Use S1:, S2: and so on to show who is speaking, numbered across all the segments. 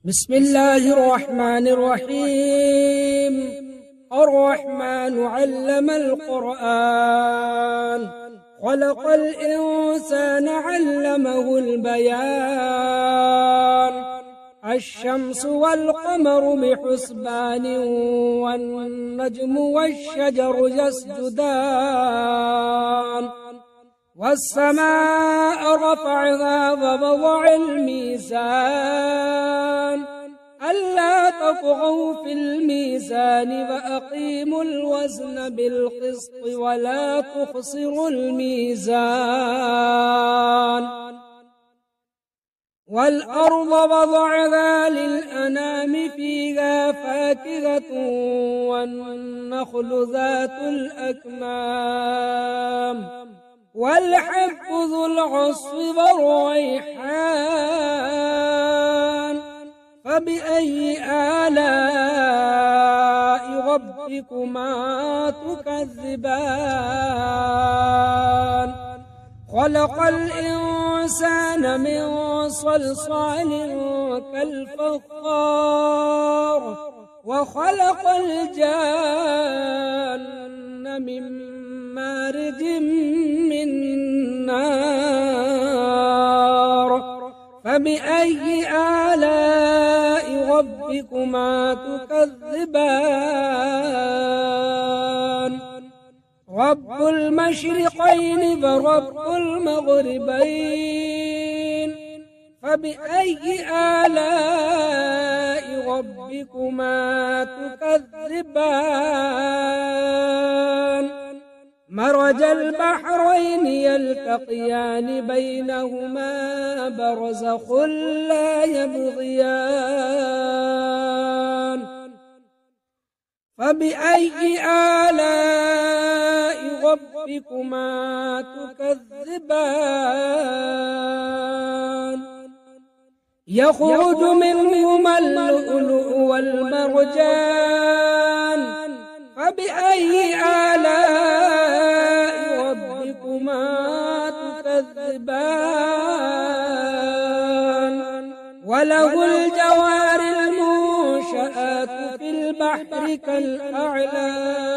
S1: بسم الله الرحمن الرحيم. الرحمن علم القرآن، خلق الإنسان علمه البيان. الشمس والقمر بحسبان، والنجم والشجر يسجدان. والسماء رفعها ووضع الميزان، ألا تطغوا في الميزان وأقيموا الوزن بالقسط ولا تخسروا الميزان. والأرض وضعها للأنام، فيها فاكهة والنخل ذات الأكمام، والحب ذو العصف والريحان. فبأي آلاء ربكما تكذبان؟ خلق الإنسان من صلصال كالفخار، وخلق الجان من مارج من نار. فبأي آلاء ربكما تكذبان؟ رب المشرقين ورب المغربين، فبأي آلاء ربكما تكذبان؟ مرج البحرين يلتقيان، بينهما برزخ لا يبغيان. فبأي آلاء ربكما تكذبان؟ يخرج منهما اللؤلؤ والمرجان، فبأي آلاء ربكما تكذبان؟ وله الجوار المنشآت في البحر كالأعلام،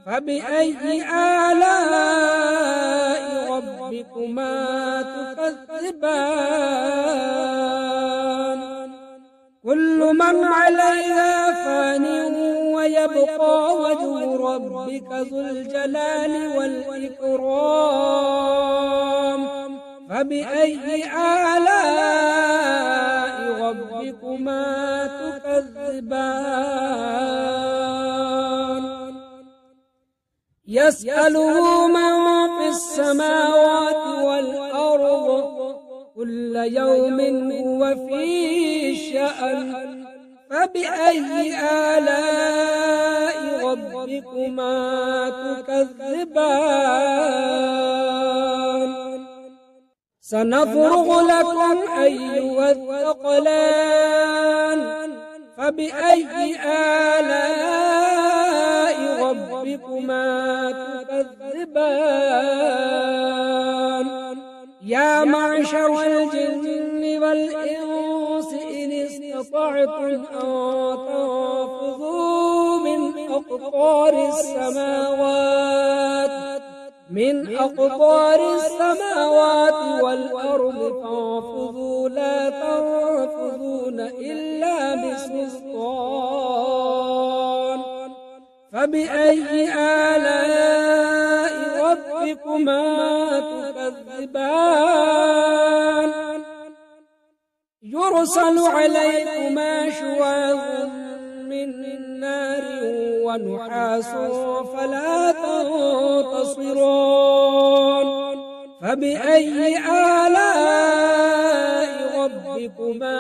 S1: فبأي آلاء ربكما تكذبان؟ كل من عليها فان، ويبقى وجه ربك ذو الجلال والإكرام. فبأي آلاء ربكما تكذبان؟ يسأله من في السماوات والأرض، كل يوم هو في شأن. فبأي آلاء ربكما تكذبان؟ سنفرغ لكم أيها الثقلان، فبأي آلاء ربكما تكذبان؟ يا معشر الجن والإنس إن استطعتم أن تنفذوا من أقطار السماوات والأرض، فانفذوا لا تنفذون إلا بسلطان. فبأي آلاء ربكما تكذبان؟ يرسل عليكما شواظ من نار ونحاس فلا تنتصران. فبأي آلاء ربكما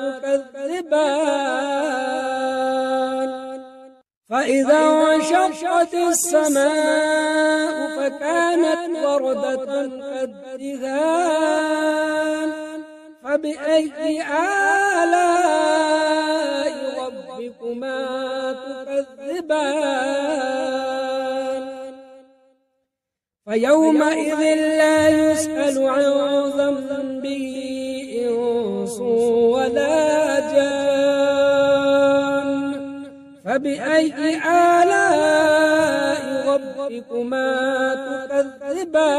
S1: تكذبان؟ فإذا انشقت السماء فكانت وردة كالدهان. فبأي آلاء ربكما تكذبان؟ فيومئذ لا يسأل عن ذنبه إنس فبأي آلاء ربكما تكذبان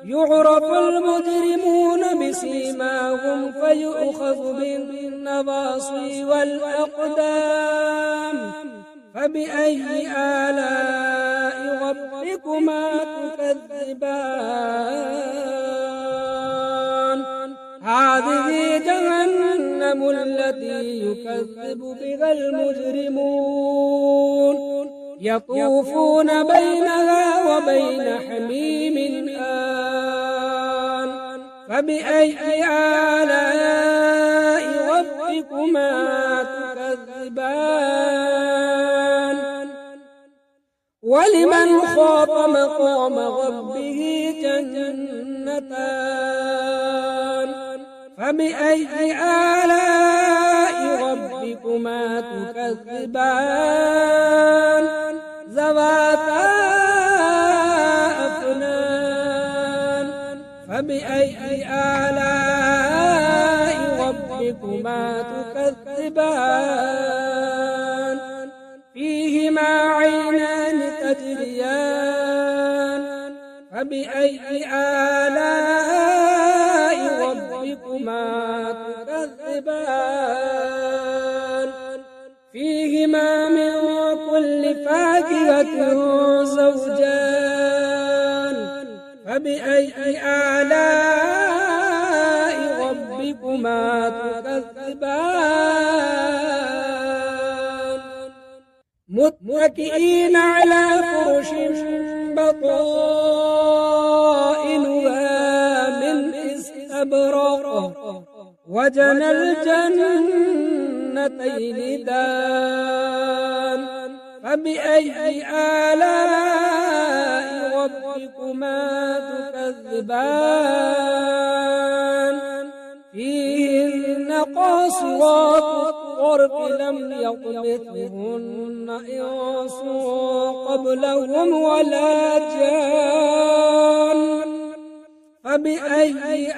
S1: يعرف المجرمون بسيماهم فيؤخذ بالنواصي والأقدام فبأي آلاء ربكما تكذبان هذه جهنم التي يكذب بها المجرمون يطوفون بينها وبين حميم آن فبأي آلاء ربكما تكذبان ولمن خاف مقام ربه جنتان فبأي آلاء ربكما تكذبان ذواتا أفنان فبأي آلاء ربكما تكذبان فيهما عينان تجريان فبأي آلاء ربكما تكذبان فيهما من كل فاكهة زوجان فبأي آلاء ربكما تكذبان متكئين على فرش بطائنها من استبرق وجنى الجنتين دان فبأي آلاء ربكما تكذبان فيهن قاصرات الطرف لم يطمثهن إنس قبلهم ولا جان فبأي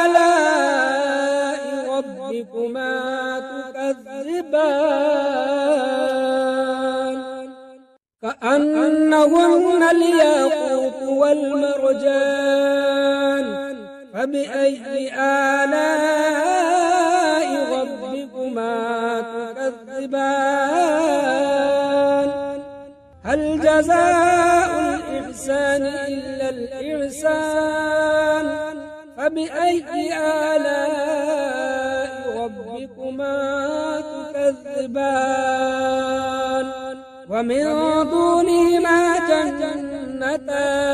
S1: آلاء ربكما تكذبان كأنهن الياقوت والمرجان فبأي آلاء ربكما تكذبان هل جزاء الإحسان إلا الإحسان فبأي آلاء ربكما تكذبان ومن دونهما جنتان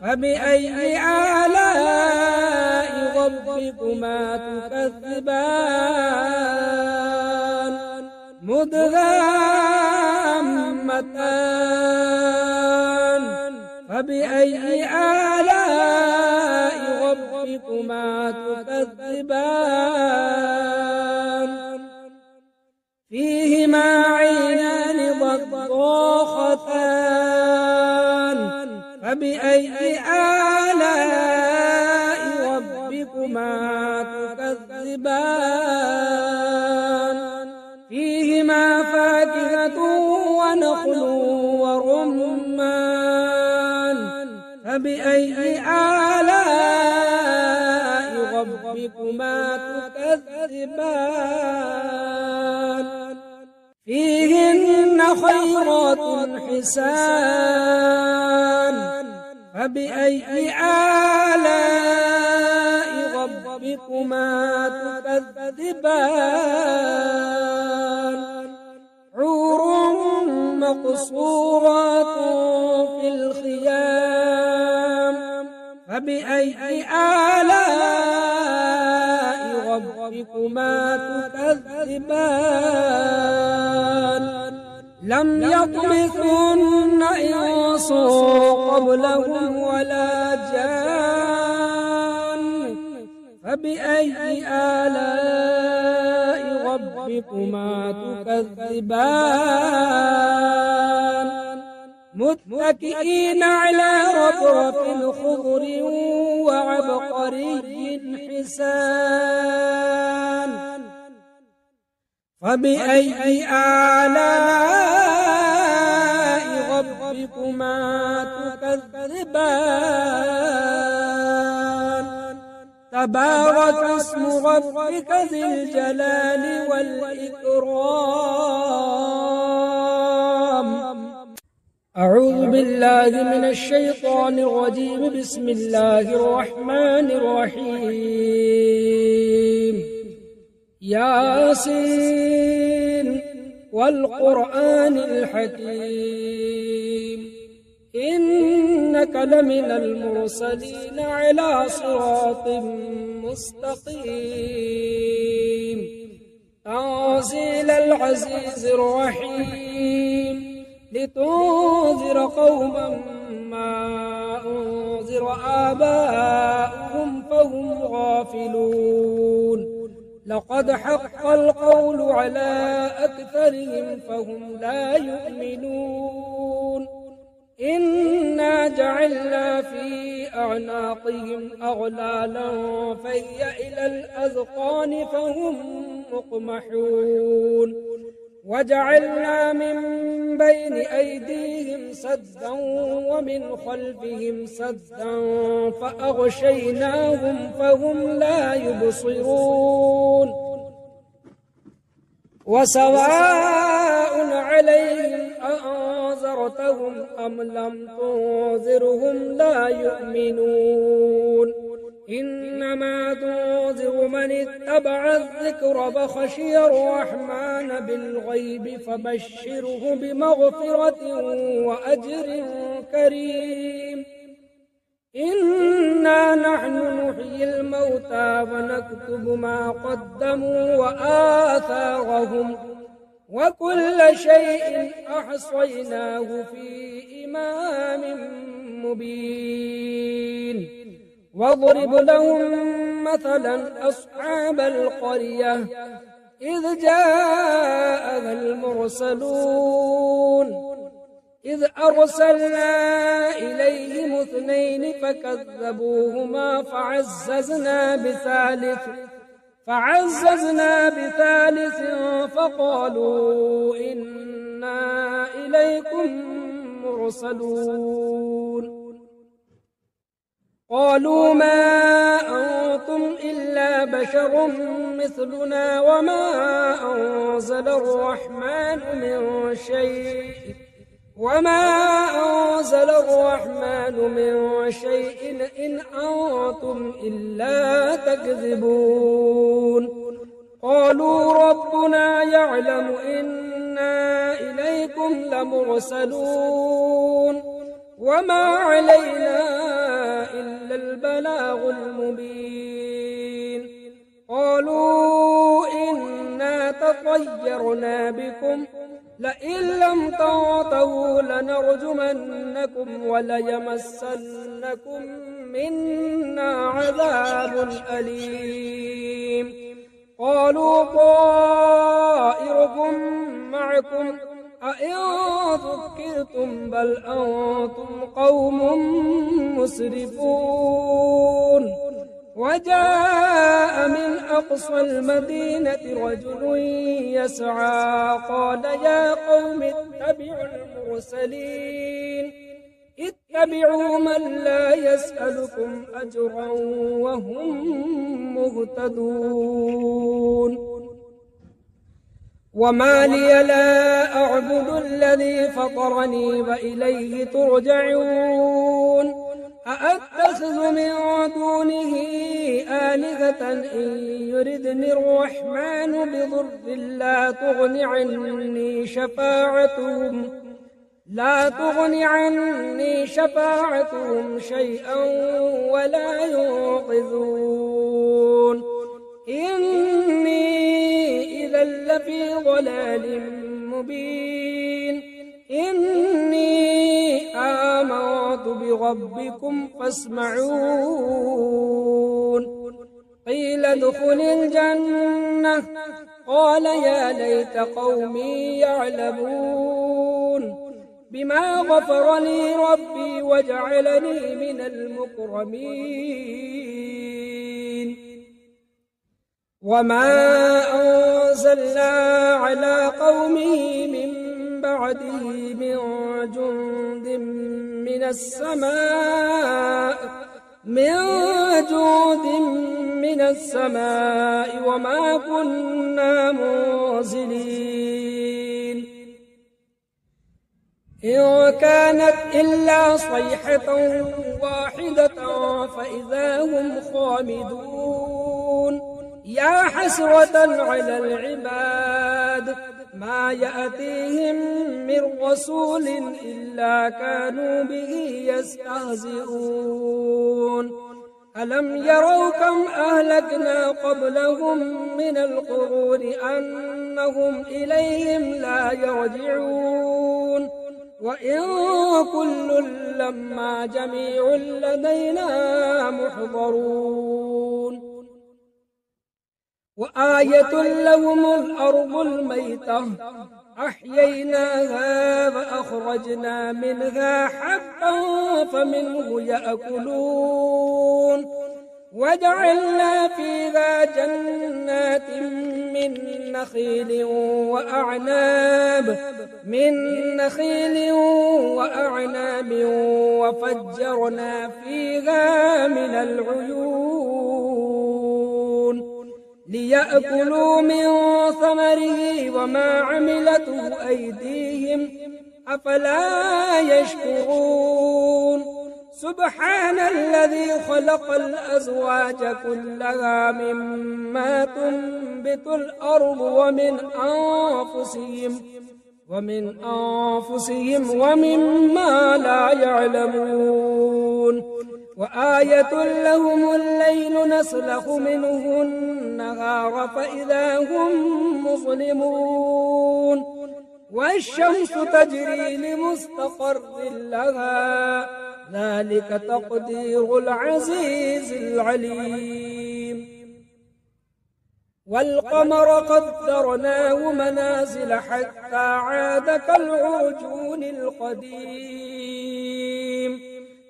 S1: فبأي آلاء ربكما تكذبان مدهامتان فبأي آلاء ربكما تكذبان فيهما عينان ضاختان فبأي آلاء ربكما تكذبان فيهما فاكهة ونخل ورمان فبأي آلاء ربكما تكذبان فيهن خيرات حسان فبأي آلاء ربكما تكذبان حور مقصورات في الخيام فبأي آلاء ربكما تكذبان لم يطمثهن إنس قبلهم ولا جان فبأي آلاء ربكما تكذبان متكئين على رفرف خضر وعبقري حسان فبأي آلاء ربكما تكذبان تبارك اسم ربك ذي الجلال والإكرام. أعوذ بالله من الشيطان الرجيم. بسم الله الرحمن الرحيم. ياسين والقرآن الحكيم إنك لمن المرسلين على صراط مستقيم تنزيل العزيز الرحيم لتنذر قوما ما أنذر آباؤهم فهم غافلون لقد حق القول على أكثرهم فهم لا يؤمنون إنا جعلنا في أعناقهم أغلالا فهي إلى الأذقان فهم مقمحون وجعلنا من بين أيديهم سدا ومن خلفهم سدا فأغشيناهم فهم لا يبصرون وسواء عليهم أأنذرتهم أم لم تنذرهم لا يؤمنون إنما تنذر من اتبع الذكر فخشي الرحمن بالغيب فبشره بمغفرة وأجر كريم. إنا نحن نحيي الموتى ونكتب ما قدموا وآثارهم وكل شيء أحصيناه في إمام مبين. واضرب لهم مثلا أصحاب القرية إذ جاءها المرسلون إذ أرسلنا إليهم 2 فكذبوهما فعززنا بثالث فقالوا إنا إليكم مرسلون قالوا ما أنتم إلا بشر مثلنا وما أنزل الرحمن من شيء إن أنتم إلا تكذبون قالوا ربنا يعلم إنا إليكم لمرسلون وما علينا إلا البلاغ المبين. قالوا إنا تطيرنا بكم لئن لم تنتهوا لنرجمنكم وليمسنكم منا عذاب أليم. قالوا طائركم معكم أئن ذكرتم بل أنتم قوم مسرفون. وجاء من أقصى المدينة رجل يسعى قال يا قوم اتبعوا المرسلين اتبعوا من لا يسألكم أجرا وهم مهتدون. وما لي لا أعبد الذي فطرني وإليه ترجعون أأتخذ من دونه آلهة إن يردني الرحمن بضر لا تغن عني شفاعتهم شيئا ولا ينقذون إني إذا لفي ضلال مبين. إني آمنت بربكم فاسمعون. قيل ادخل الجنة قال يا ليت قومي يعلمون بما غفر لي ربي وجعلني من المكرمين. وما أرسلنا على قومه من بعده من جند من السماء وما كنا منزلين إن كانت إلا صيحة واحدة فإذا هم خامدون يا حسرة على العباد ما يأتيهم من رسول إلا كانوا به يستهزئون ألم يروا كم أهلكنا قبلهم من القرون أنهم إليهم لا يرجعون وإن كل لما جميع لدينا محضرون وآية لهم الأرض الميتة أحييناها فأخرجنا منها حبا فمنه يأكلون وجعلنا فيها جنات من نخيل وأعناب وفجرنا فيها من العيون ليأكلوا من ثمره وما عملته أيديهم أفلا يشكرون سبحان الذي خلق الأزواج كلها مما تنبت الأرض ومن أنفسهم ومما لا يعلمون وآية لهم الليل نسلخ منه النهار فإذا هم مظلمون والشمس تجري لمستقر لها ذلك تقدير العزيز العليم والقمر قدرناه منازل حتى عاد كالعرجون القديم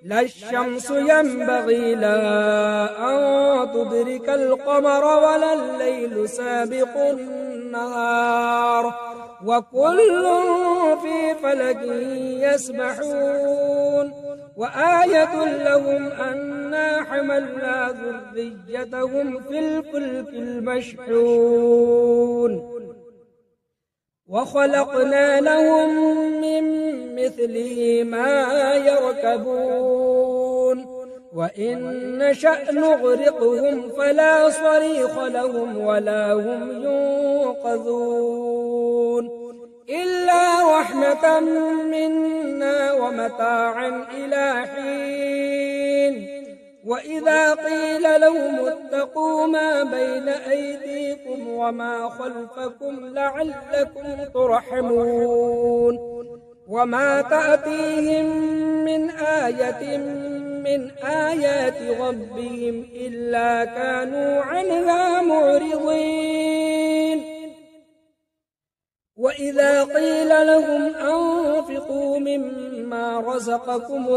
S1: لا الشمس ينبغي لها أن تدرك القمر ولا الليل سابق النهار وكل في فلك يسبحون وآية لهم أنا حملنا ذريتهم في الفلك المشحون وخلقنا لهم من مثله ما يركبون وإن نشأ نغرقهم فلا صريخ لهم ولا هم ينقذون إلا رحمة منا ومتاعا إلى حين وإذا قيل لهم اتقوا ما بين أيديكم وما خلفكم لعلكم ترحمون وما تأتيهم من آية من آيات ربهم إلا كانوا عنها معرضين وإذا قيل لهم أنفقوا مما رزقكم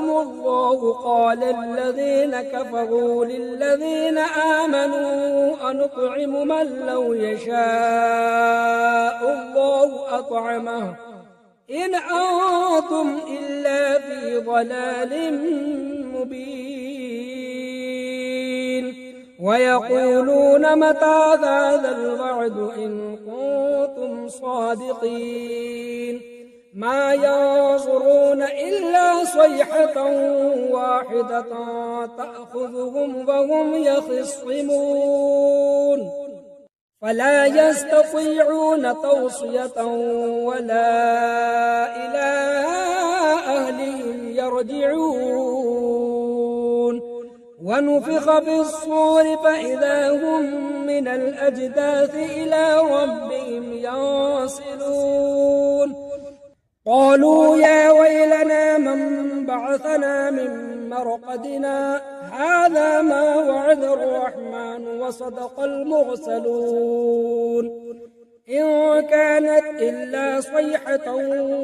S1: الله قال الذين كفروا للذين آمنوا أنطعم من لو يشاء الله أطعمه إن أنتم إلا في ضلال مبين ويقولون متى هذا الوعد إن كنتم صادقين ما ينظرون إلا صيحة واحدة تأخذهم وهم يخصمون فلا يستطيعون توصية ولا إلى أهلهم يرجعون ونفخ في الصور فإذا هم من الأجداث إلى ربهم ينسلون قالوا يا ويلنا من بعثنا من مرقدنا هذا ما وعد الرحمن وصدق المرسلون إن كانت إلا صيحة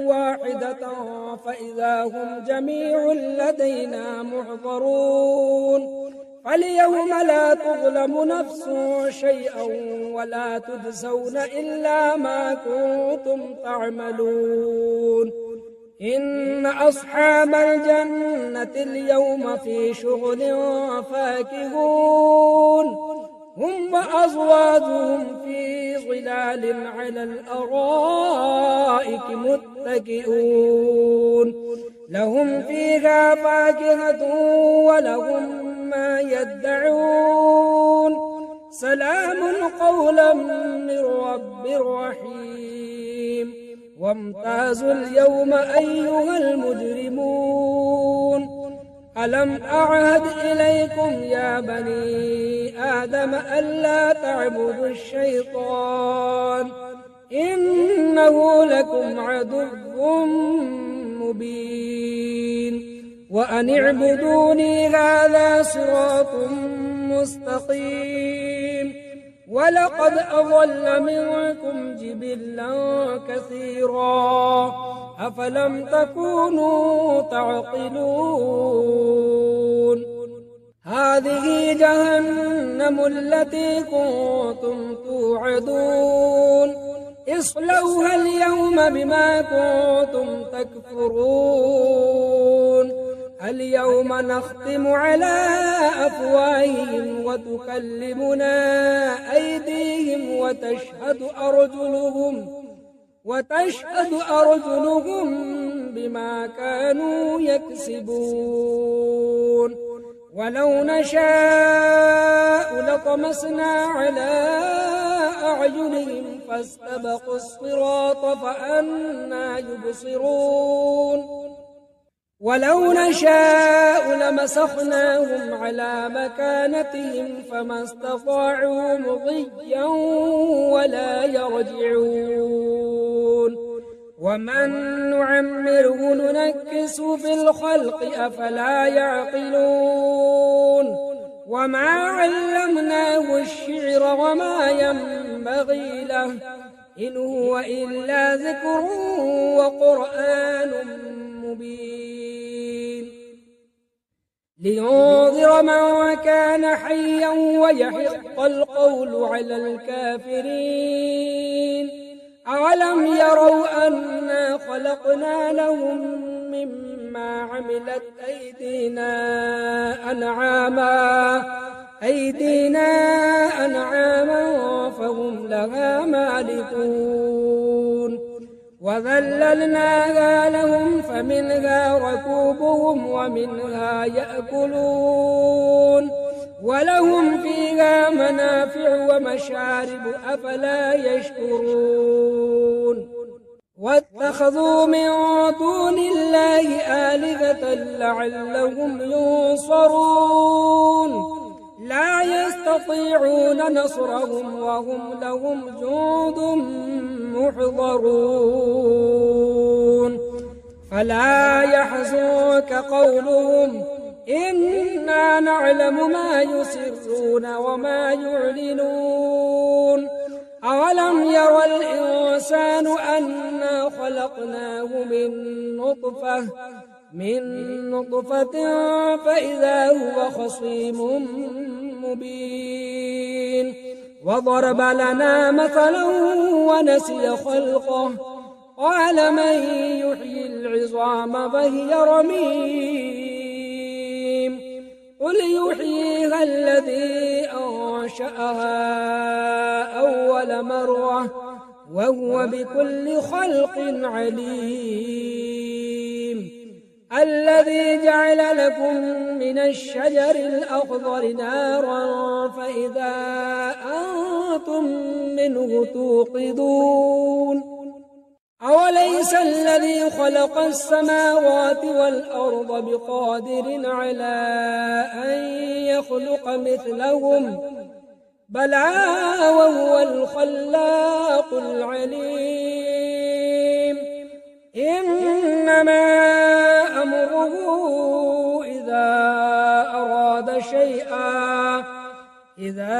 S1: واحدة فإذا هم جميع لدينا محضرون فاليوم لا تظلم نفس شيئا ولا تجزون إلا ما كنتم تعملون إن أصحاب الجنة اليوم في شغل فاكهون هم وأزواجهم في ظلال على الأرائك متكئون لهم فيها فاكهة ولهم ما يدعون سلام قولا من رب رحيم وامتازوا اليوم أيها المجرمون ألم أعهد إليكم يا بني آدم ألا تعبدوا الشيطان إنه لكم عدو مبين وأن اعبدوني هذا صراط مستقيم ولقد أضل منكم جبلا كثيرا أفلم تكونوا تعقلون هذه جهنم التي كنتم توعدون اصلوها اليوم بما كنتم تكفرون اليوم نختم على أفواههم وتكلمنا أيديهم وتشهد أرجلهم بما كانوا يكسبون ولو نشاء لطمسنا على أعينهم فاستبقوا الصراط فأنى يبصرون ولو نشاء لمسخناهم على مكانتهم فما استطاعوا مضيا ولا يرجعون ومن نعمره ننكس في الخلق أفلا يعقلون وما علمناه الشعر وما ينبغي له إن هو إلا ذكر وقرآن مبين لينذر من كان حيا ويحق القول على الكافرين أولم يروا أنا خلقنا لهم مما عملت أيدينا أنعاما فهم لها مالكون وذللناها لهم فمنها ركوبهم ومنها يأكلون ولهم فيها منافع ومشارب أفلا يشكرون واتخذوا من دون الله آلهة لعلهم ينصرون لا يستطيعون نصرهم وهم لهم جند محضرون فلا يحزنك قولهم إنا نعلم ما يسرون وما يعلنون أولم يرى الإنسان أنا خلقناه من نطفة فإذا هو خصيم مبين وضرب لنا مثلا ونسي خلقه قال من يحيي العظام فهي رميم قل يحييها الذي أنشأها أول مرة وهو بكل خلق عليم الذي جعل لكم من الشجر الأخضر نارا فإذا أنتم منه توقدون أوليس الذي خلق السماوات والأرض بقادر على أن يخلق مثلهم بلى وهو الخلاق العليم إنما أمره إذا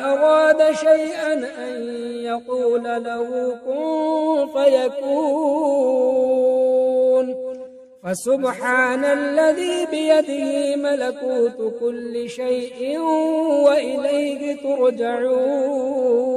S1: أراد شيئا أن يقول له كن فيكون فسبحان الذي بيده ملكوت كل شيء وإليه ترجعون.